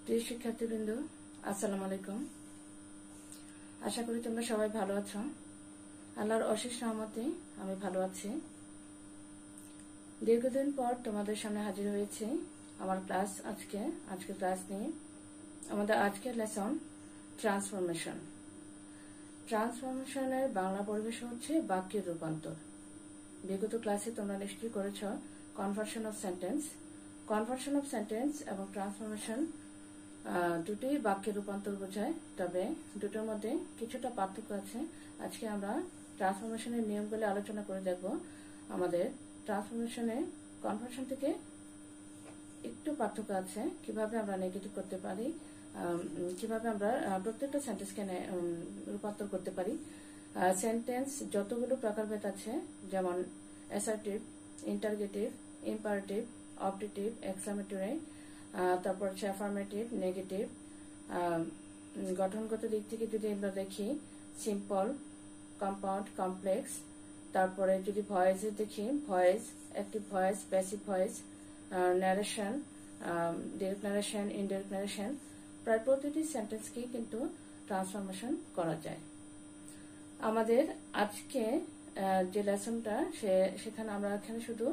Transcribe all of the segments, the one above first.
প্রিয় শিক্ষার্থীবৃন্দ, আসসালামু আলাইকুম। আশা করি তোমরা সবাই ভালো আছো। আল্লাহর অশেষ রহমতে আমি ভালো আছি। দীর্ঘদিন পর তোমাদের সামনে হাজির হয়েছি আমার ক্লাস আজকে ক্লাস নিয়ে। আমাদের আজকের লেসন ট্রান্সফরমেশন। ট্রান্সফরমেশনের বাংলা পরিভাষা হচ্ছে বাক্যের রূপান্তর। বিগত ক্লাসে তোমরা নিশ্চয়ই করেছ conversion of sentence. Conversion of sentence এবং ট্রান্সফরমেশন দুটি বাক্যের রূপান্তর বোঝায়, তবে দুটোর মধ্যে কিছুটা পার্থক্য আছে। আজকে আমরা ট্রান্সফরমেশনের নিয়মগুলি আলোচনা করে দেখব। আমাদের ট্রান্সফরমেশনে কনভার্সন থেকে একটু পার্থক্য আছে, কিভাবে আমরা নেগেটিভ করতে পারি, কিভাবে আমরা প্রত্যেকটা সেন্টেন্সকে রূপান্তর করতে পারি। সেন্টেন্স যতগুলো প্রকারভেদ আছে, যেমন assertive, interrogative, imperative, objective, exclamatory, তারপর হচ্ছে অ্যাফার্মেটিভ, নেগেটিভ। গঠনগত দিক থেকে যদি আমরা দেখি সিম্পল, কম্পাউন্ড, কমপ্লেক্স। তারপরে যদি ভয়েসে দেখি voice, active voice, passive voice, narration, direct narration, indirect narration. প্রায় প্রতিটি সেন্টেন্সকেই কিন্তু ট্রান্সফরমেশন করা যায়। আমাদের আজকে যে লেসনটা সেখানে আমরা এখানে শুধু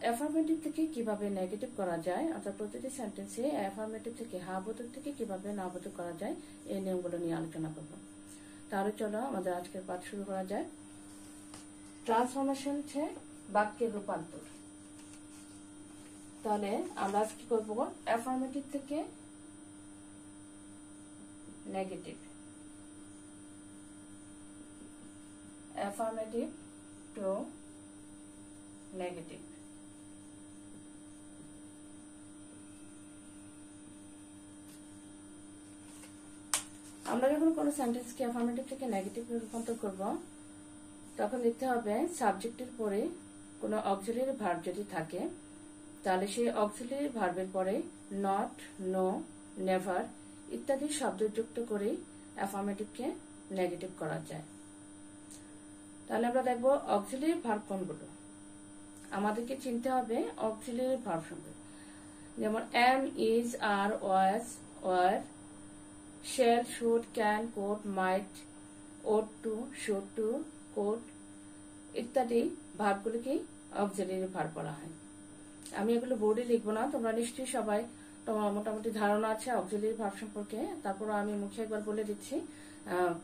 অ্যাফার্মেটিভ থেকে কিভাবে নেগেটিভ করা যায়, অর্থাৎ প্রতিটি সেন্টেন্সে অ্যাফার্মেটিভ থেকে হ্যাঁ বোধক থেকে কিভাবে না বোধক করা যায়, এই নিয়মগুলো নিয়ে আলোচনা করব। তাহলে চলো আমাদের আজকের পাঠ শুরু করা যায়। ট্রান্সফরমেশন হচ্ছে বাক্যের রূপান্তর। তাহলে আমরা আজ কি করবো? অ্যাফার্মেটিভ থেকে নেগেটিভ, অ্যাফার্মেটিভ টু নেগেটিভ। আমরা যখন কোনো সেন্টেন্সকে অ্যাফার্মেটিভ থেকে নেগেটিভ রূপান্তর করব, তখন দেখতে হবে সাবজেক্টের পরে কোনো অক্সিলারি ভার্ব যদি থাকে, তাহলে সেই অক্সিলারি ভার্বের পরে নট, নো, নেভার ইত্যাদি শব্দ যুক্ত করে অ্যাফার্মেটিভকে নেগেটিভ করা যায়। তাহলে আমরা দেখব অক্সিলারি ভার্ব কোনগুলো। আমাদেরকে চিনতে হবে অক্সিলারি ভার্ব সম্পর্কে, যেমন am, is, are, was, were, shall, should, can, could, might, ought to, should to, could ইত্যাদি ভার্বগুলিকে অক্সিলারি ভার্ব বলা হয়। আমি এগুলো বোর্ডে লিখবো না, তোমরা নিশ্চয়ই সবাই তোমার মোটামুটি ধারণা আছে অক্সিলারি ভার্ব সম্পর্কে। তারপর আমি মুখে একবার বলে দিচ্ছি,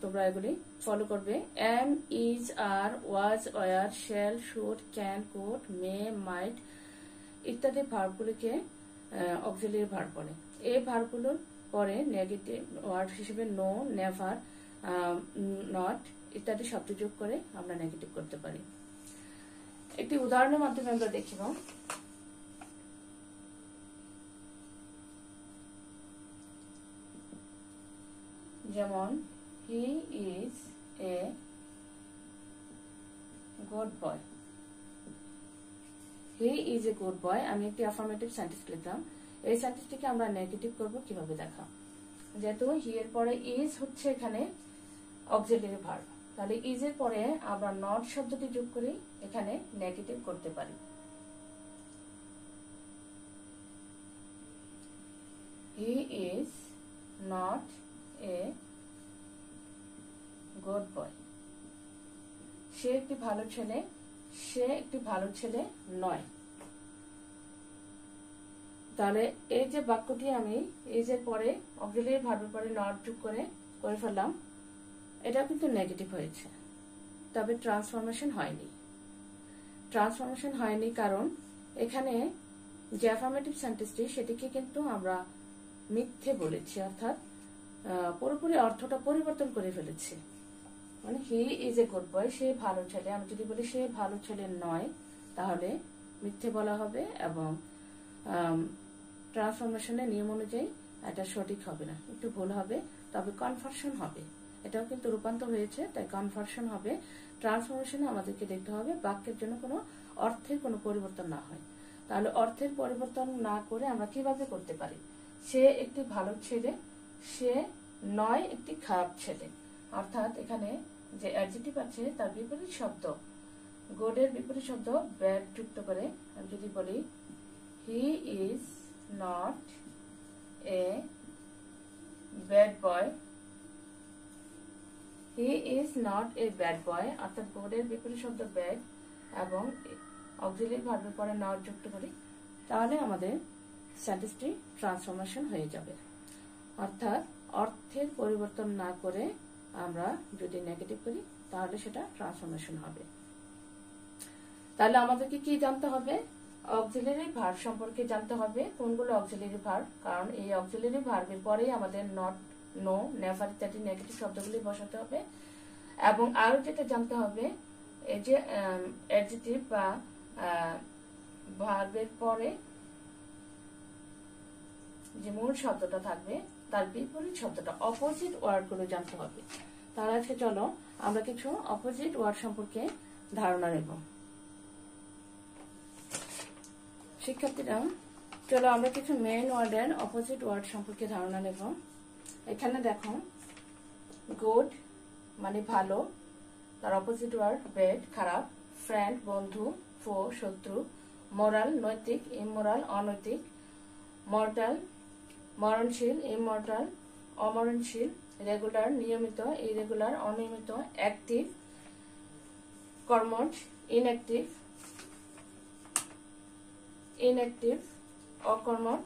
তোমরা এগুলি ফলো করবে। Am, is, are, was, were, shall, should, can, could, may, might ইত্যাদি ভার্বগুলিকে অক্সিলারি ভার্ব বলে। এই ভার্বগুলোর পরে নেগেটিভ ওয়ার্ড হিসেবে নো, নেভার, নট ইত্যাদি শব্দ যোগ করে আমরা নেগেটিভ করতে পারি। একটি উদাহরণের মাধ্যমে আমরা দেখিব। যেমন he is a good boy. He is a good বয়, আমি একটি অ্যাফার্মেটিভ সেন্টেন্স লিখলাম। এই সেন্টেন্সটিকে আমরা নেগেটিভ করব কিভাবে দেখা। যেহেতু হি এর পরে ইজ হচ্ছে এখানে অক্সিলারি ভার্ব, তাহলে ইজ এর পরে আমরা নট শব্দটি যোগ করে এখানে নেগেটিভ করতে পারি। He is not a good boy. সে একটি ভালো ছেলে, সে একটি ভালো ছেলে নয়। তাহলে এই যে বাক্যটি আমি ইজ এর পরে অক্সিলারি ভার্বের পরে নট যোগ করে ফেললাম, এটা কিন্তু নেগেটিভ হয়েছে, তবে ট্রান্সফরমেশন হয়নি। ট্রান্সফরমেশন হয়নি কারণ এখানে যে অ্যাফার্মেটিভ সেন্টেন্সটি সেটিকে কিন্তু আমরা মিথ্যে বলেছি, অর্থাৎ পুরোপুরি অর্থটা পরিবর্তন করে ফেলেছি। মানে he is a good boy, সে ভালো ছেলে। আমি যদি বলি সে ভালো ছেলে নয়, তাহলে মিথ্যে বলা হবে এবং ট্রান্সফরমেশনের নিয়ম অনুযায়ী এটা সঠিক হবে না, একটু ভুল হবে, তবে কনভার্সন হবে। এটাও কিন্তু রূপান্তর হয়েছে, তাই কনভার্সন হবে। ট্রান্সফরমেশনে আমাদেরকে দেখতে হবে বাক্যের জন্য কোনো অর্থের কোনো পরিবর্তন না হয়। তাহলে অর্থের পরিবর্তন না করে আমরা কিভাবে করতে পারি? সে একটি ভালো ছেলে, সে নয় একটি খারাপ ছেলে। অর্থাৎ এখানে যে অ্যাডজেক্টিভ আছে তার বিপরীত শব্দ, গুডের বিপরীত শব্দ ব্যাড যুক্ত করে আমি যদি বলি হি is not a bad boy, he is not a bad boy, অর্থাৎ গুডের বিপরীত শব্দ ব্যাড এবং অক্সিলারি ভার্বের পরে নট যুক্ত করি, তাহলে আমাদের সেন্টেন্সটি ট্রান্সফরমেশন হয়ে যাবে। অর্থাৎ অর্থের পরিবর্তন না করে আমরা যদি নেগেটিভ করি তাহলে সেটা ট্রান্সফরমেশন হবে। তাহলে আমাদেরকে কি জানতে হবে? অক্সিলারি ভার্ব সম্পর্কে জানতে হবে। কোনগুলো অক্সিলারি ভার্ব? কারণ এই অক্সিলারি ভার্বের পরেই আমাদের নট, নো, নেভার ইত্যাদি নেগেটিভ শব্দগুলি বসাতে হবে। এবং আরো যেটা জানতে হবে, এই যে অ্যাডজেক্টিভ বা ভার্বের পরে যে মূল শব্দটা থাকবে তার বিপরীত শব্দটা, অপোজিট ওয়ার্ড গুলো জানতে হবে। তাহলে আজকে চলো আমরা কিছু অপোজিট ওয়ার্ড সম্পর্কে ধারণা নেব। শিক্ষার্থীরা, চলো আমরা কিছু মেইন ওয়ার্ডের অপোজিট ওয়ার্ড সম্পর্কে ধারণা নেব। এখানে দেখো, গুড মানে ভালো, তার অপোজিট ওয়ার্ড ব্যাড খারাপ, ফ্রেন্ড বন্ধু, ফো শত্রু, মোরাল নৈতিক, ইমোরাল অনৈতিক, মর্টাল মরণশীল, ইমর্টাল অমরণশীল, রেগুলার নিয়মিত, ইরেগুলার অনিয়মিত, অ্যাক্টিভ কর্মঠ, ইনঅ্যাক্টিভ ইনঅ্যাক্টিভ অকর্মঠ,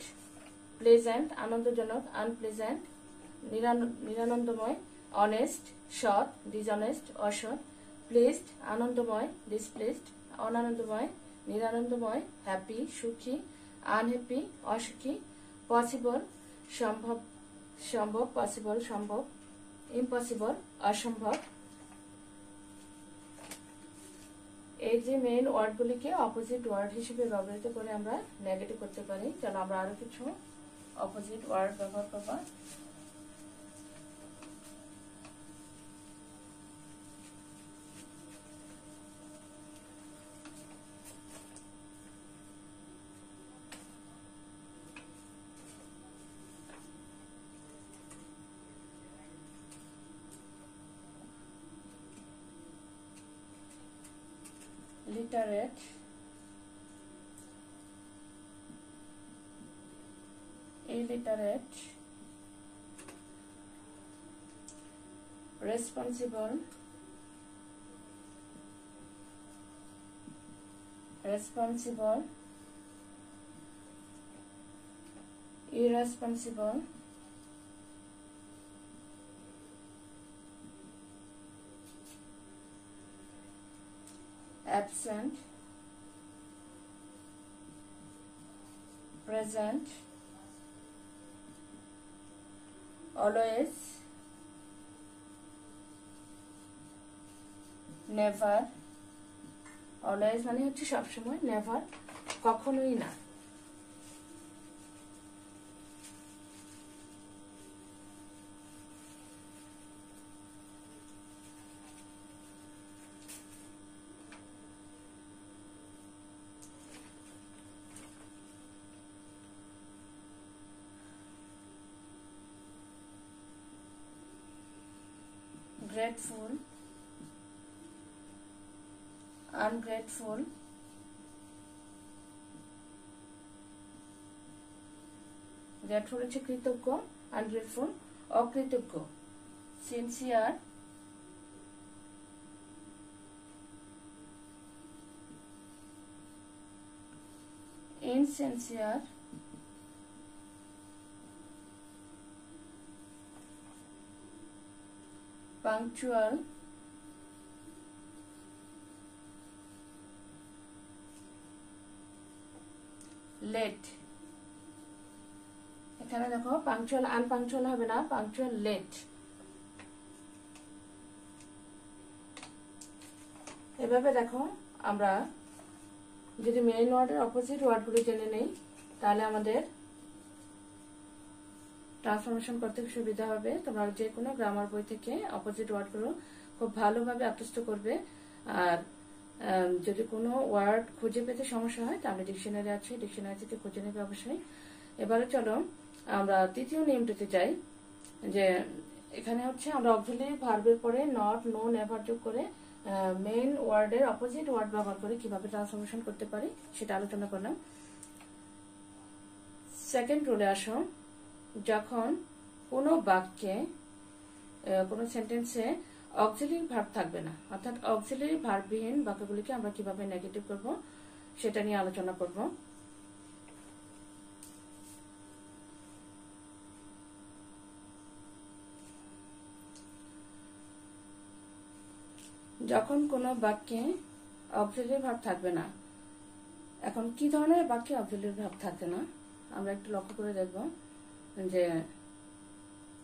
প্লেজেন্ট আনন্দজনক, আনপ্লেজেন্ট নিরানন্দময়, অনেস্ট সৎ, ডিসঅনেস্ট অসৎ, প্লেসড আনন্দময়, ডিসপ্লেসড অনানন্দময়, নিরানন্দময়, হ্যাপি সুখী, আনহ্যাপি অসুখী, পসিবল সম্ভব সম্ভব, পসিবল সম্ভব, ইম্পসিবল অসম্ভব। এই যে মেইন ওয়ার্ডগুলিকে অপোজিট ওয়ার্ড হিসেবে ব্যবহৃত করে আমরা নেগেটিভ করতে পারি। চলো আমরা আরো কিছু অপোজিট ওয়ার্ড ব্যবহার করব। Literate, illiterate, responsible, irresponsible, absent, present, always, never, always মানে হচ্ছে সবসময়, never কখনোই না। grateful, ungrateful, grateful হচ্ছে কৃতজ্ঞ, ungrateful অকৃতজ্ঞ, sincere, insincere, punctual, late। এখানে দেখো পাংচুয়াল আনপাংচুয়াল হবে না, পাংচুয়াল লেট। এভাবে দেখো আমরা যদি মেইন ওয়ার্ডের অপোজিট ওয়ার্ডগুলো জেনে নেই তাহলে আমাদের ট্রান্সফরমেশন করতে সুবিধা হবে। তোমরা যে কোনো গ্রামার বই থেকে অপোজিট ওয়ার্ডগুলো খুব ভালোভাবে আত্মস্থ করবে। আর যদি কোনো ওয়ার্ড খুঁজে পেতে সমস্যা হয় তাহলে ডিকশনারি আছে, ডিকশনারি থেকে খুঁজে নেবে অবশ্যই। এবারে চলো আমরা তৃতীয় নিয়মটিতে যাই, যে এখানে হচ্ছে আমরা অক্সিলারি ভার্বের পরে নট, নো, নেভার যোগ করে মেইন ওয়ার্ডের অপোজিট ওয়ার্ড ব্যবহার করে কিভাবে ট্রান্সফরমেশন করতে পারি সেটা আলোচনা করলাম। সেকেন্ড রুলে আসো, যখন কোনো বাক্যে কোনো সেন্টেন্সে অক্সিলারি ভার্ব থাকবে না, অর্থাৎ অক্সিলারি ভার্ববিহীন বাক্যগুলিকে আমরা কিভাবে নেগেটিভ করব সেটা নিয়ে আলোচনা করব। যখন কোনো বাক্যে অক্সিলারি ভার্ব থাকবে না, এখন কি ধরনের বাক্যে অক্সিলারি ভার্ব থাকে না আমরা একটু লক্ষ্য করে দেখব যে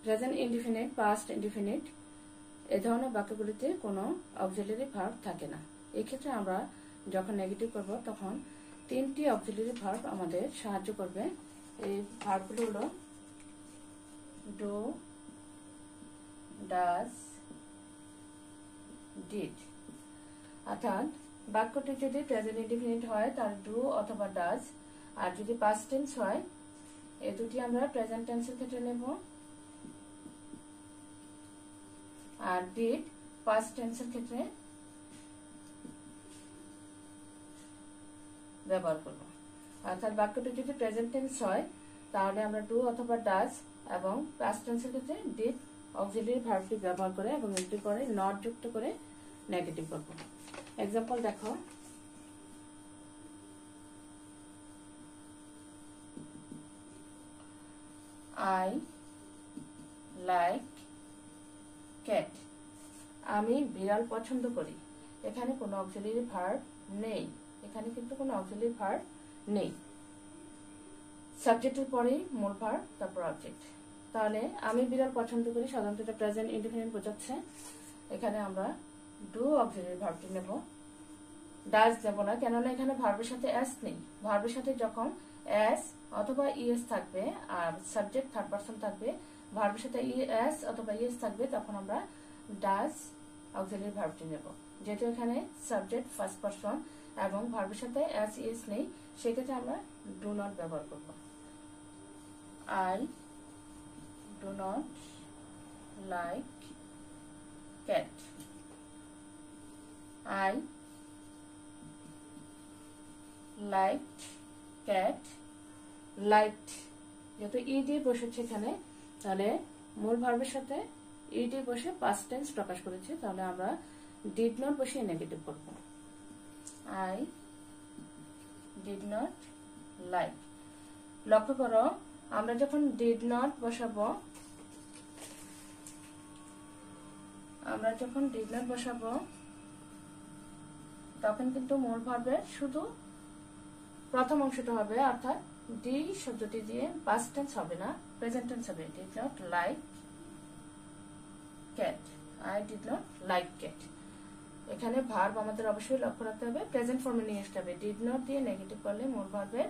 প্রেজেন্ট ইনডিফিনিট, পাস্ট ইনডিফিনিট এই ধরনের বাক্যগুলিতে কোনো অক্সিলারি ভার্ব থাকে না। এক্ষেত্রে আমরা যখন নেগেটিভ করব তখন তিনটি অক্সিলারি ভার্ব আমাদের সাহায্য করবে। এই ভার্বগুলো হলো ডু, ডাজ, ডিড। অর্থাৎ বাক্যটি যদি প্রেজেন্ট ইনডিফিনিট হয় তার ডু অথবা ডাজ, আর যদি পাস্ট টেন্স হয় এই দুটি আমরা প্রেজেন্ট টেন্সের ক্ষেত্রে নেব, আর ডিড পাস্ট টেন্সের ক্ষেত্রে ব্যবহার করব। অর্থাৎ বাক্যটি যদি প্রেজেন্ট টেন্স হয় তাহলে আমরা ডু অথবা ডাজ, এবং পাস্ট টেন্সের ক্ষেত্রে ডিড অক্সিলারি ভার্বটি ব্যবহার করে এবং এটি পরে নট যুক্ত করে নেগেটিভ করব। এক্সাম্পল দেখো, আই লাইক ক্যাট। আমি বিড়াল পছন্দ করি। এখানে কোনো অক্সিলারি ভার্ব নেই, এখানে কিন্তু কোনো অক্সিলারি ভার্ব নেই। সাবজেক্টের পরেই মূল ভার্ব, তারপর অবজেক্ট। তাহলে আমি বিড়াল পছন্দ করি সাধারণত এটা প্রেজেন্ট ইনডিফিনিট বোঝাচ্ছে। এখানে আমরা ডু অক্সিলারি ভার্বটি নেব, ডাজ নেব না, কেননা এখানে ভার্বের সাথে এস নেই। ভার্বের সাথে যখন এস অথবা ইএস থাকবে আর সাবজেক্ট থার্ড পারসন থাকবে, ভার্বের সাথে এস অথবা ইএস থাকবে, তখন আমরা ডাজ অক্সিলারি ভার্বটি নেব। যেহেতু এখানে সাবজেক্ট ফার্স্ট পারসন এবং ভার্বের সাথে এস ইএস নেই, সেক্ষেত্রে আমরা ডু নট ব্যবহার করব। I do not like cat. I liked cat, liked যেহেতু ইডি বসেছে এখানে, তাহলে মূল ভার্বের সাথে ইডি বসে পাস্ট টেন্স প্রকাশ করেছে, তাহলে আমরা ডিড নট বসিয়ে নেগেটিভ করব। I did not like। লক্ষ্য করো, আমরা যখন ডিড নট বসাবো, তখন কিন্তু মূল ভার্বের শুধু প্রথম অংশটা হবে, অর্থাৎ ডি শব্দটি দিয়ে পাস্ট টেন্স হবে না, প্রেজেন্ট টেন্স হবে। Did not like cat, I did not like cat. এখানে ভার্ব আমাদের অবশ্যই লক্ষ্য রাখতে হবে, প্রেজেন্ট ফর্মে নিয়ে আসতে হবে। ডিড নট দিয়ে নেগেটিভ করলে মূল ভার্বের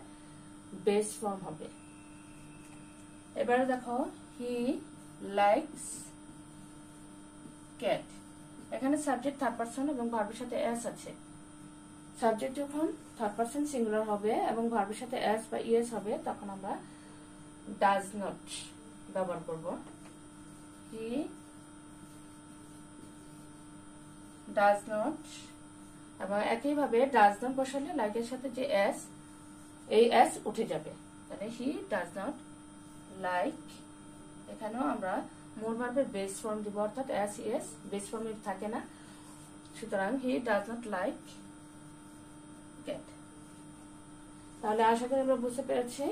বেস ফর্ম হবে। এবারে দেখো, হি লাইকস ক্যাট। এখানে সাবজেক্ট থার্ড পারসন এবং ভার্বের সাথে এস আছে। সাবজেক্ট যখন থার্ড পারসন সিঙ্গুলার হবে এবং ভার্বের সাথে এস বা ইএস হবে, তখন আমরা ডাজ নট ব্যবহার করব। হি ডাজ নট, এবং একইভাবে ডাজ নট বসালে লাইকের সাথে যে এস, এই এস উঠে যাবে, তাহলে হি ডাজ নট লাইক। এখানেও আমরা মূল ভার্বের বেস ফর্ম দিব, অর্থাৎ এস ইএস বেস ফর্মে থাকে না, সুতরাং he does not like cat. তাহলে আশা করি আমরা বুঝতে পেরেছি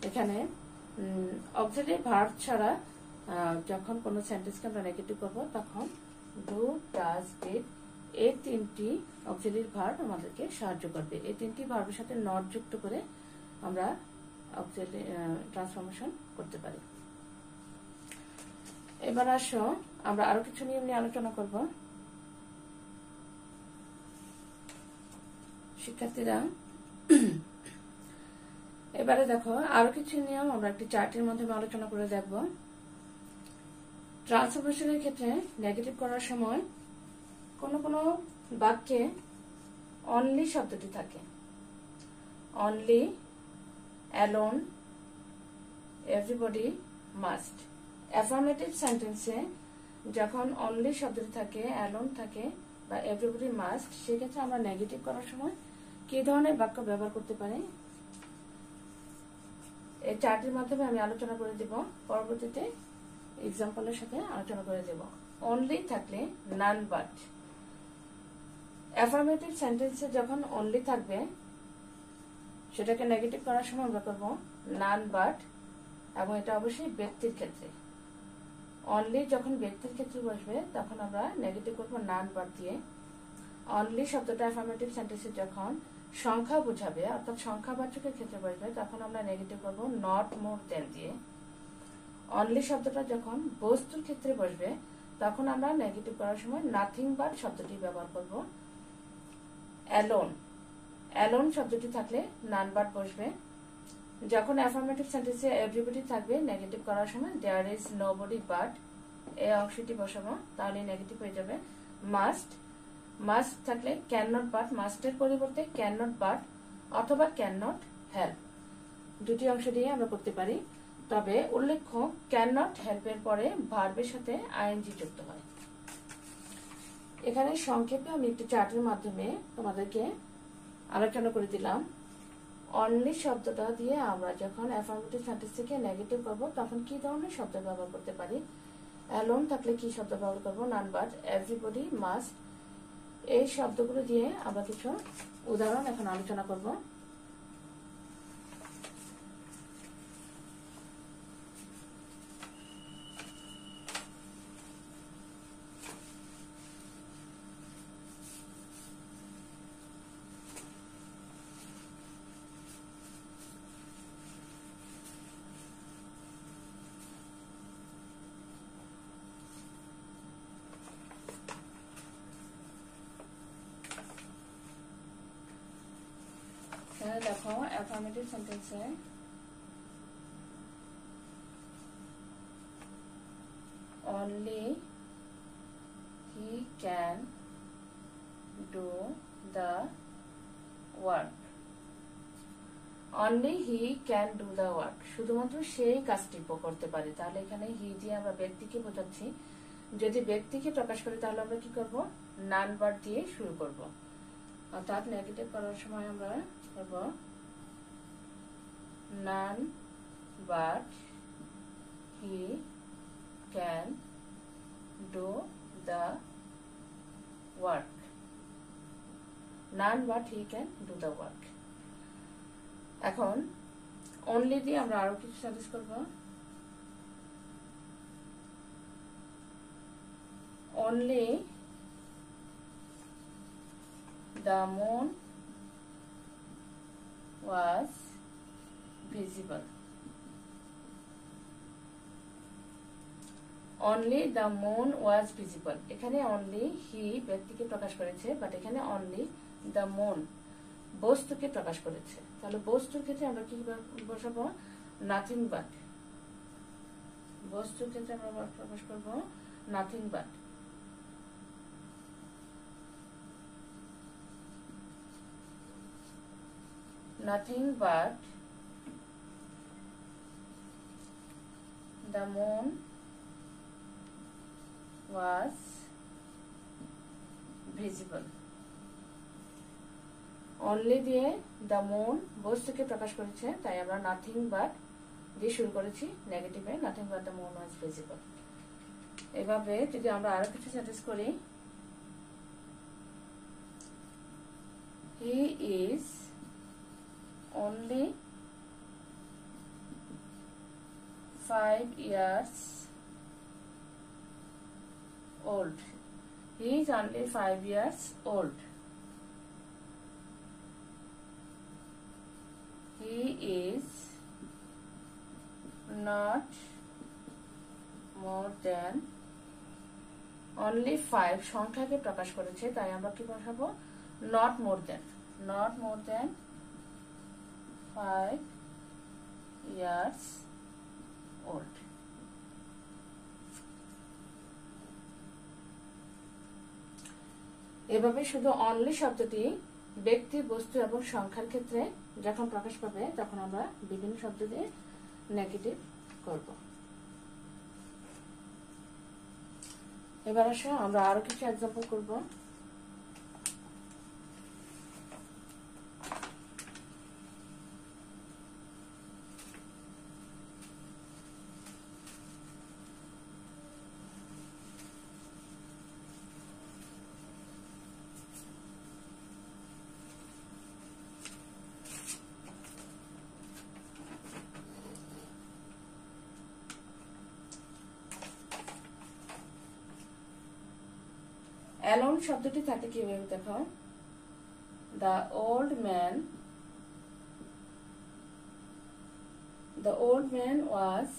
এখানে অক্সিলারি ভার্ব ছাড়া যখন কোনো সেন্টেন্সকে আমরা নেগেটিভ করব তখন ডু, ডাজ, ডিড এই তিনটি অক্সিলারি ভার্ব আমাদেরকে সাহায্য করবে। এই তিনটি ভার্বের সাথে নট যুক্ত করে আমরা অক্সিলারি ট্রান্সফরমেশন করতে পারি। এবার আসো আমরা আরো কিছু নিয়ম নিয়ে আলোচনা করব। শিক্ষার্থীরা এবারে দেখো আরো কিছু নিয়ম আমরা একটি চার্টের মাধ্যমে আলোচনা করে দেখব। ট্রান্সফরমেশনের ক্ষেত্রে নেগেটিভ করার সময় কোন কোন বাক্যে অনলি শব্দটি থাকে। Only, alone, everybody, must. Affirmative সেন্টেন্সে যখন অনলি শব্দটি থাকে, অ্যালোন থাকে বা এভরিবডি মাস্ট, সেক্ষেত্রে আমরা নেগেটিভ করার সময় কি ধরনের বাক্য ব্যবহার করতে পারি এই চার্টের মাধ্যমে আমি আলোচনা করে দেব। পরবর্তীতে এক্সাম্পলের সাথে আলোচনা করে দেব। অনলি থাকলে নান বাট। অ্যাফার্মেটিভ সেন্টেন্সে যখন অনলি থাকবে সেটাকে নেগেটিভ করার সময় আমরা করব নান বাট, এবং এটা অবশ্যই ব্যক্তির ক্ষেত্রে। অনলি যখন ব্যক্তির ক্ষেত্রে বসবে তখন আমরা নেগেটিভ করবো নান বাট দিয়ে। অনলি শব্দটা অ্যাফার্মেটিভ সেন্টেন্সে যখন সংখ্যা বোঝাবে অর্থাৎ সংখ্যাবাচকের ক্ষেত্রে বসবে তখন আমরা নেগেটিভ করবো নট মোর দেন দিয়ে। অনলি শব্দটা যখন বস্তুর ক্ষেত্রে বসবে তখন আমরা নেগেটিভ করার সময় নাথিং বাট শব্দটি ব্যবহার করব। অ্যালোন, অ্যালোন শব্দটি থাকলে নান বাট বসবে। যখন অ্যাফার্মেটিভ সেন্টেন্সে এভরিবডি থাকবে নেগেটিভ করার সময় দেয়ার ইজ নোবডি বাট এই অংশটি বসাবো, তাহলে নেগেটিভ হয়ে যাবে। মাস্ট, মাস্ট থাকলে ক্যান নট বাট, মাস্টের পরিবর্তে ক্যান নট বাট অথবা ক্যান নট হেল্প, দুটি অংশ দিয়ে আমরা করতে পারি। তবে উল্লেখ্য ক্যান নট হেল্পের পরে ভার্বের সাথে আইএনজি যুক্ত হয়। এখানে সংক্ষেপে আমি একটি চার্টের মাধ্যমে তোমাদেরকে আলোচনা করে দিলাম। অনলি শব্দটা দিয়ে আমরা যখন অ্যাফার্মেটিভ সেন্টেন্স থেকে নেগেটিভ করব তখন কি ধরনের শব্দ ব্যবহার করতে পারি। অ্যালোন থাকলে কি শব্দ ব্যবহার করব, নান বাট, এভরিবডি, মাস্ট, এই শব্দগুলো দিয়ে আমরা কিছু উদাহরণ এখন আলোচনা করব। দেখো অ্যাফার্মেটিভ সেন্টেন্সে only he can do the work. Only he can do the work, শুধুমাত্র সেই কাজটি করতে পারে। তাহলে এখানে হি দিয়ে আমরা ব্যক্তিকে বোঝাচ্ছি। যদি ব্যক্তিকে প্রকাশ করি তাহলে আমরা কি করব, নান বাট দিয়ে শুরু করব। অর্থাৎ নেগেটিভ করার সময় আমরা করব none but he can do the work. None but he can do the work. এখন অনলি দিয়ে আমরা আরো কিছু সাজেস্ট করব। Only the moon was visible. Only the moon was visible. এখানে only he ব্যক্তিকে প্রকাশ করেছে, বাট এখানে only the moon বস্তুকে প্রকাশ করেছে। তাহলে বস্তুর ক্ষেত্রে আমরা কি বসাবো, নাথিং বাট। বস্তুর ক্ষেত্রে আমরা প্রকাশ করব nothing but. Nothing but the moon was visible. Only দিয়ে the moon বস্তুকে প্রকাশ করেছে, তাই আমরা nothing but দিয়ে শুরু করেছি নেগেটিভে, nothing but the moon was visible। এভাবে যদি আমরা আরো কিছু সাজেস্ট করি, he is only 5 years old. He is only 5 years old. He is not more than only 5 সংখ্যাকে প্রকাশ করেছে, তাই আমরা কি বসাবো, not more than, not more than 5 years old। এভাবে শুধু অনলি শব্দটি ব্যক্তি, বস্তু এবং সংখ্যার ক্ষেত্রে যখন প্রকাশ পাবে তখন আমরা বিভিন্ন শব্দ দিয়ে নেগেটিভ করব। এবার আসো আমরা আরো কিছু এক্সাম্পল করব। অ্যালোন শব্দটি থাকে কিভাবে দেখো, the old man was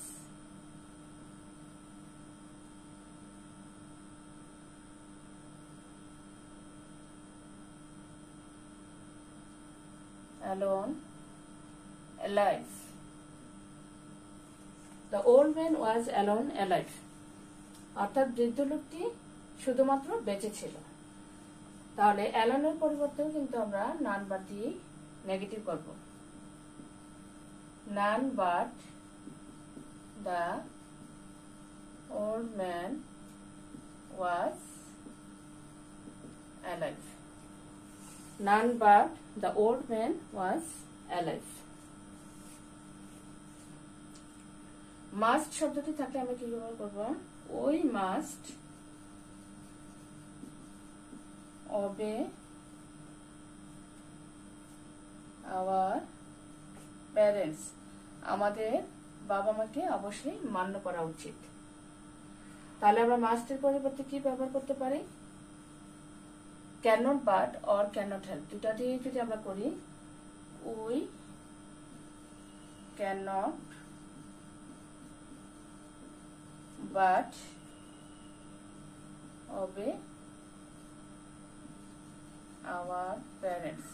alone alive. The old man was alone alive. অর্থাৎ বৃদ্ধ লোকটি শুধুমাত্র বেঁচে ছিল। তাহলে অ্যালোনের পরিবর্তেও কিন্তু আমরা নান বাট দিয়ে নেগেটিভ করব। None but the old man was alive. None but the old man was alive. Must শব্দটি থাকলে আমরা কি ব্যবহার করব? We must obey our parents. আমাদের বাবা মাকে অবশ্যই মান্য করা উচিত। তাহলে আমরা মাস্টের পরিবর্তে কি ব্যবহার করতে পারি? Can not but or can not help, দুটা দিয়ে যদি আমরা করি, we can not but obey our parents.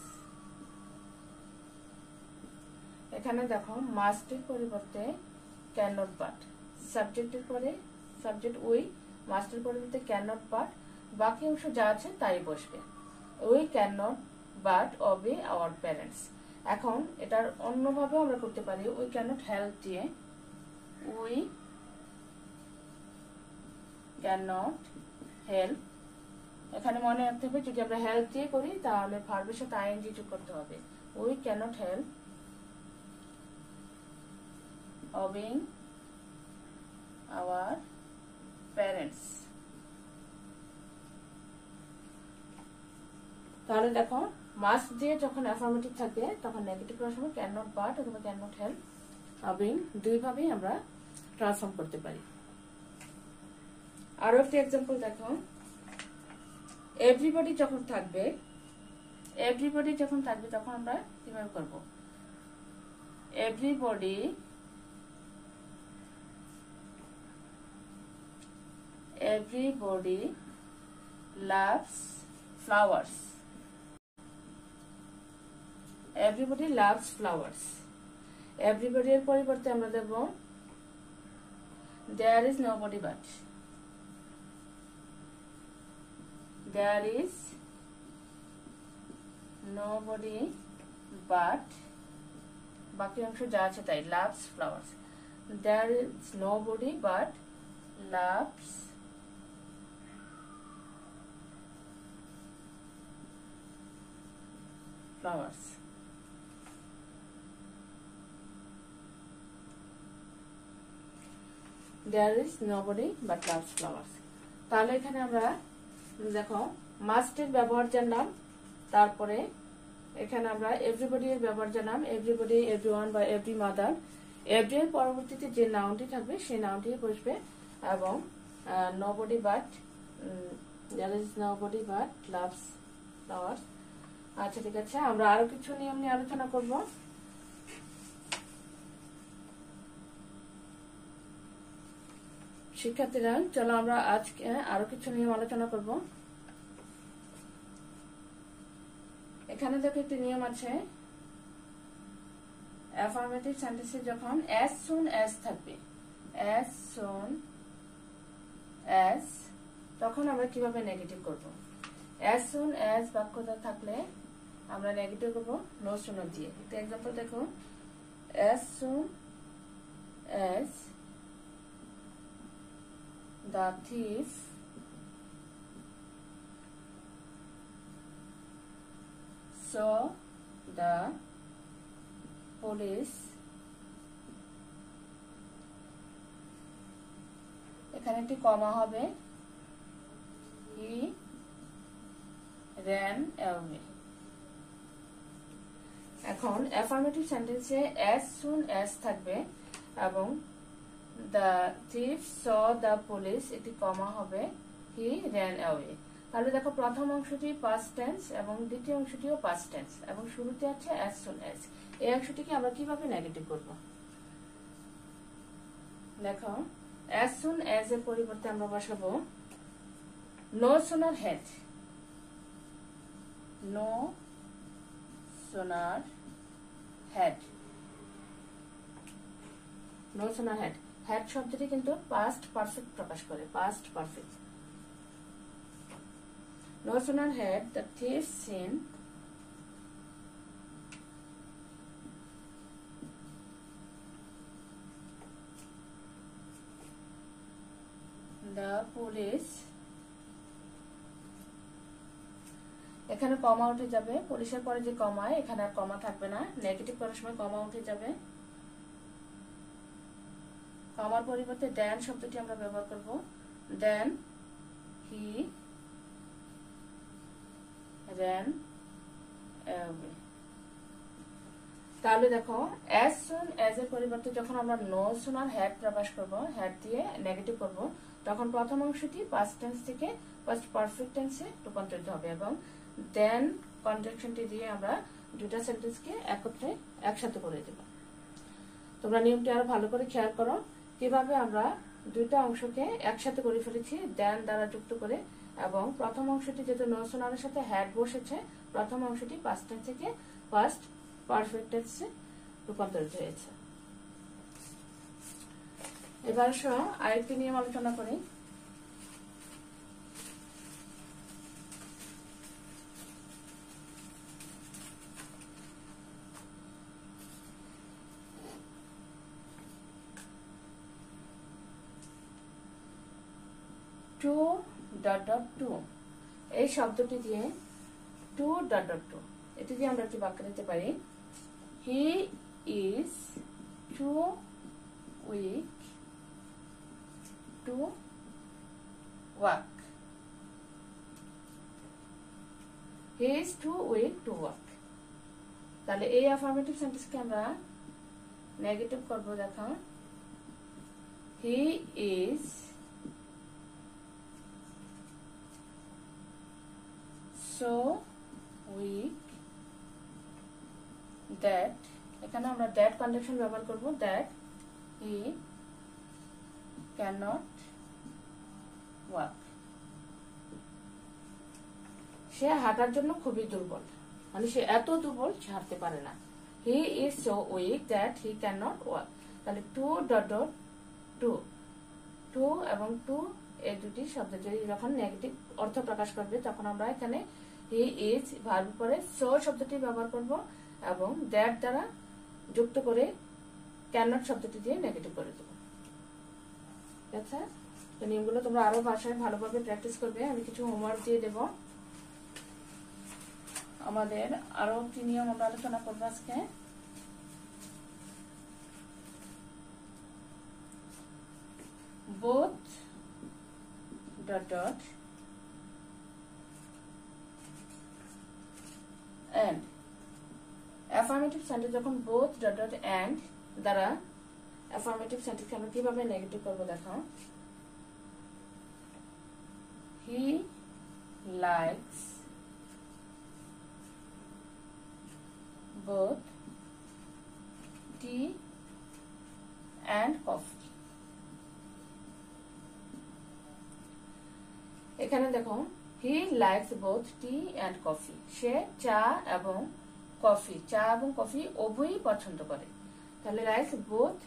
এখানে দেখো মাস্টের পরিবর্তে ক্যান নট বাট, সাবজেক্টের পরে সাবজেক্ট উই, মাস্টের পরিবর্তে ক্যান নট বাট, বাকি অংশ যা আছে তাই বসবে। We can not but obey our parents। এখন এটার অন্যভাবে আমরা করতে পারি, উই ক্যান নট হেল্প দিয়ে উই ক্যান নট হেল্প। এখানে মনে রাখতে হবে যদি আমরা হেল্প দিয়ে করি তাহলে ভার্বের সাথে আইএনজি যোগ করতে হবে। We can not help obeying our parents। তাহলে দেখো মাস্ট দিয়ে যখন অ্যাফার্মেটিভ থাকে তখন নেগেটিভ করার সময় ক্যান নট বাট অথবা ক্যান নট হেল্প obeying দুইভাবেই আমরা ট্রান্সফর্ম করতে পারি। আরো একটা এক্সাম্পল দেখো, এভরিবডি যখন থাকবে তখন আমরা কিভাবে করব? Everybody loves flowers. Everybody loves flowers. Everybody এর পরিবর্তে আমরা দেব there is nobody but. There is nobody but, বাকি অংশ যা আছে তাই, loves flowers. There is nobody but loves flowers. There is nobody but loves flowers. তাহলে এখানে আমরা দেখো মাস্টের ব্যবহার জানলাম, তারপরে এখানে আমরা এভরিবডি এর ব্যবহার জানলাম, এভরিবডি, এভরিওয়ান বা এভরি মাদার। এভরি এর পরবর্তীতে যে নাউনটি থাকবে সেই নাউনটি বসবে, এবং nobody but, there is nobody but loves flowers। আচ্ছা ঠিক আছে, আমরা আরো কিছু নিয়ম নিয়ে আলোচনা করব। শিক্ষার্থীরা চলো আমরা আজকে আরো কিছু নিয়ম আলোচনা করব। এখানে দেখো একটি নিয়ম আছে, অ্যাফার্মেটিভ সেন্টেন্সে যখন as soon as থাকবে, as soon as, তখন আমরা কিভাবে নেগেটিভ করব? as soon as বাক্যটা থাকলে আমরা নেগেটিভ করব no sooner দিয়ে। একটা এক্সাম্পল দেখো, as soon as the thief saw the police, এখানে একটি কমা হবে, he ran away। এখন অ্যাফার্মেটিভ সেন্টেন্সে as soon as থাকবে এবং the thief saw the police, একটি কমা হবে, he ran away। তাহলে দেখো প্রথম অংশটি পাস্ট টেন্স এবং দ্বিতীয় অংশটিও পাস্ট টেন্স এবং শুরুতে আছে অ্যাজ সুন অ্যাজ। এই অংশটিকে আমরা কিভাবে নেগেটিভ করব? দেখো অ্যাজ সুন অ্যাজ এর পরিবর্তে আমরা বসাবো no sooner had. No sooner had. No sooner had. Had শব্দটি কিন্তু পাস্ট পারফেক্ট প্রকাশ করে, past perfect. No sooner had the thief seen the police, এখানে কমা উঠে যাবে, পুলিশের পরে যে কমা, এখানে আর কমা থাকবে না, নেগেটিভ করার সময় কমা উঠে যাবে। কমার পরিবর্তে দেন শব্দটি আমরা ব্যবহার করব। দেন হি ran away। তাহলে দেখো as soon as এর পরিবর্তে যখন আমরা no sooner had প্রকাশ করব, had দিয়ে নেগেটিভ করব, তখন প্রথম অংশটি past tense থেকে past perfect tense এ রূপান্তরিত হবে এবং then কন্ট্রাকশনটি দিয়ে আমরা দুটো সেন্টেন্সকে একসাথে করে দেব। তোমরা নিয়মটি আরো ভালো করে খেয়াল করো কিভাবে আমরা দুইটা অংশকে একসাথে করে ফেলেছি then দ্বারা যুক্ত করে, এবং প্রথম অংশটি যেহেতু নো সুনারের সাথে হ্যাড বসেছে, প্রথম অংশটি পাস্ট টেন্স থেকে পাস্ট পারফেক্ট টেন্সে রূপান্তরিত হয়েছে। এবার আরেকটি নিয়ম আলোচনা করি। টু ডট ডট টু, এই শব্দটি দিয়ে টু ডট ডট টু, এটি দিয়ে আমরা একটি বাক্য দিতে পারি। He is too weak to walk. He is too weak to walk. তাহলে এই অ্যাফার্মেটিভ সেন্টেন্সকে আমরা নেগেটিভ করব। দেখো he is so weak that, এখানে আমরা that কন্ডিশন ব্যবহার করব, that he cannot walk। সে হাঁটার জন্য খুবই দুর্বল, মানে সে এত দুর্বল সে হাঁটতে পারে না। he is so weak that he cannot walk। তাহলে too dot dot to, too এবং টু এই দুটি শব্দ যখন নেগেটিভ অর্থ প্রকাশ করবে তখন আমরা এখানে হি ইজ ভার্ব পরে সো শব্দটি ব্যবহার করব এবং দ্যাট দ্বারা যুক্ত করে ক্যানট শব্দটি দিয়ে নেগেটিভ করে দেব। আচ্ছা, তো নিয়মগুলো তোমরা আরো ভাষায় ভালোভাবে প্র্যাকটিস করবে। আমি কিছু হোমওয়ার্ক দিয়ে দেব। আমাদের আরো একটি নিয়ম আমরা আলোচনা করবো আজকে। both dot dot and, affirmative sentence যখন both dot dot and দ্বারা অ্যাফার্মেটিভ সেন্টেন্সকে আমরা কিভাবে নেগেটিভ করব দেখো। he likes both tea and coffee। এখানে দেখো he likes both tea and coffee, সে চা এবং কফি উভয়ই পছন্দ করে। তাহলে likes both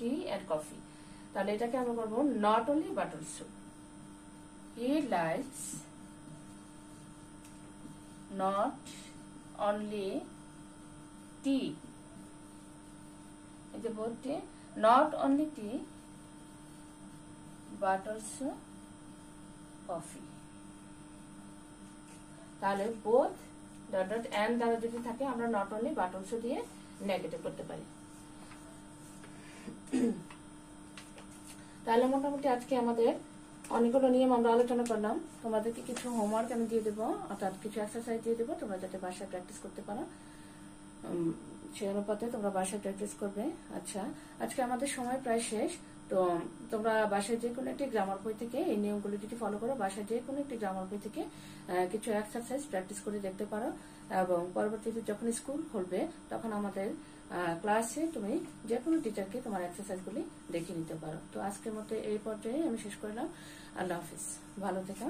tea and coffee, তাহলে এটাকে আমরা করবো not only but also. He likes not only tea, এই যে both tea, not only tea but also coffee. তাহলে বোথ ডট ডট এন্ড দ্বারা যদি থাকে আমরা নট অনলি বাট অলসো দিয়ে নেগেটিভ করতে পারি। তাহলে মোটামুটি আজকে আমাদের অনেকগুলো নিয়ম আমরা আলোচনা করলাম। তোমাদেরকে কিছু হোমওয়ার্ক আমি দিয়ে দেবো, অর্থাৎ কিছু এক্সারসাইজ দিয়ে দেবো, তোমরা যাতে বাসায় প্র্যাকটিস করতে পারো, সেই অনুপাতে তোমরা বাসায় প্র্যাকটিস করবে। আচ্ছা, আজকে আমাদের সময় প্রায় শেষ। তো তোমরা বাসায় যে কোনো একটি গ্রামার বই থেকে এই নিয়মগুলো যদি ফলো করো, বাসায় যে কোনো একটি গ্রামার বই থেকে কিছু এক্সারসাইজ প্র্যাকটিস করে দেখতে পারো, এবং পরবর্তীতে যখন স্কুল খুলবে তখন আমাদের ক্লাসে তুমি যে কোনো টিচারকে তোমার এক্সারসাইজগুলি দেখিয়ে নিতে পারো। তো আজকের মতো এই পর্যায়ে আমি শেষ করলাম। আল্লাহ হাফিজ, ভালো থেকো।